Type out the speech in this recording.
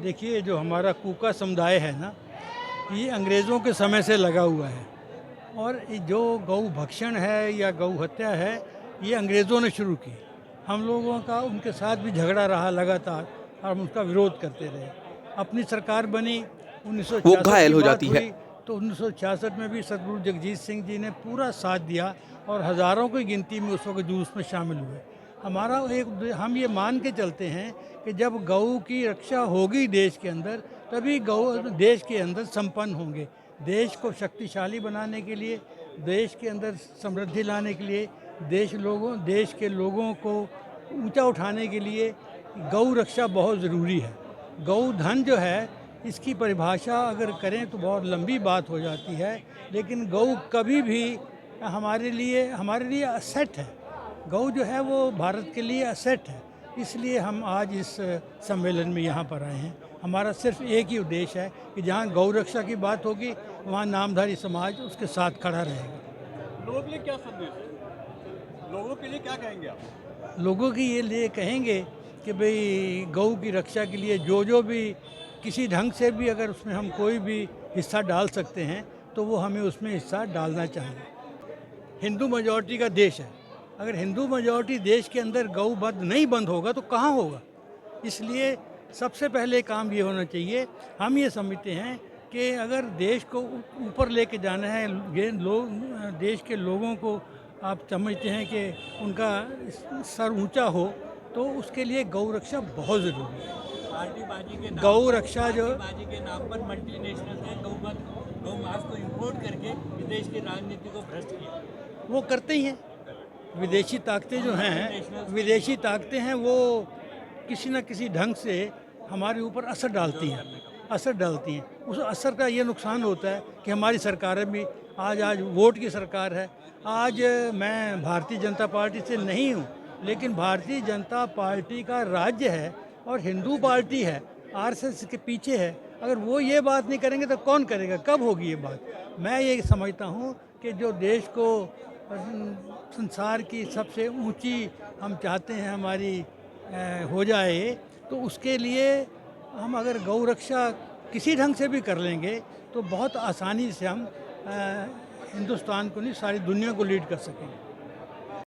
देखिए, जो हमारा कूका समुदाय है ना, ये अंग्रेज़ों के समय से लगा हुआ है। और ये जो गौ भक्षण है या गौ हत्या है, ये अंग्रेज़ों ने शुरू की। हम लोगों का उनके साथ भी झगड़ा रहा लगातार और हम उसका विरोध करते रहे। अपनी सरकार बनी, वो 1966 घायल की हो बात जाती है। हुई, तो 1966 में भी सतगुरु जगजीत सिंह जी ने पूरा साथ दिया और हज़ारों की गिनती में उस वक़्त जुलूस में शामिल हुए। हमारा हम ये मान के चलते हैं कि जब गऊ की रक्षा होगी देश के अंदर, तभी गऊ देश के अंदर संपन्न होंगे। देश को शक्तिशाली बनाने के लिए, देश के अंदर समृद्धि लाने के लिए, देश के लोगों को ऊंचा उठाने के लिए गौ रक्षा बहुत ज़रूरी है। गौ धन जो है, इसकी परिभाषा अगर करें तो बहुत लंबी बात हो जाती है, लेकिन गौ कभी भी हमारे लिए असेट है। गौ जो है वो भारत के लिए असेट है। इसलिए हम आज इस सम्मेलन में यहाँ पर आए हैं। हमारा सिर्फ एक ही उद्देश्य है कि जहाँ गौ रक्षा की बात होगी, वहाँ नामधारी समाज उसके साथ खड़ा रहेगा। लोगों के लिए क्या संदेश है? लोगों के लिए क्या कहेंगे आप? लोगों की ये लिए कहेंगे कि भाई गौ की रक्षा के लिए जो जो भी किसी ढंग से भी अगर उसमें हम कोई भी हिस्सा डाल सकते हैं, तो वो हमें उसमें हिस्सा डालना चाहिए। हिंदू मेजॉरिटी का देश है। अगर हिंदू मेजॉरिटी देश के अंदर गौ वध नहीं बंद होगा तो कहाँ होगा? इसलिए सबसे पहले काम ये होना चाहिए, हम ये समझते हैं कि अगर देश को ऊपर लेके जाना है, ये लोग देश के लोगों को आप समझते हैं कि उनका सर ऊंचा हो, तो उसके लिए गौ रक्षा बहुत ज़रूरी है। पार्टीबाजी के नाम गौ पर रक्षा जो पार्टीबाजी के नाम पर मल्टीनेशनल ने गौ मांस को इंपोर्ट करके विदेश की राजनीति को भ्रष्ट किया। वो करते ही हैं। विदेशी ताकतें जो हैं, विदेशी ताकतें हैं, वो किसी न किसी ढंग से हमारे ऊपर असर डालती हैं। उस असर का ये नुकसान होता है कि हमारी सरकारें भी आज वोट की सरकार है। आज मैं भारतीय जनता पार्टी से नहीं हूँ, लेकिन भारतीय जनता पार्टी का राज्य है और हिंदू पार्टी है, आरएसएस के पीछे है। अगर वो ये बात नहीं करेंगे तो कौन करेगा? कब होगी ये बात? मैं ये समझता हूँ कि जो देश को संसार की सबसे ऊंची हम चाहते हैं हमारी हो जाए, तो उसके लिए हम अगर गौ रक्षा किसी ढंग से भी कर लेंगे तो बहुत आसानी से हम हिंदुस्तान को नहीं, सारी दुनिया को लीड कर सकेंगे।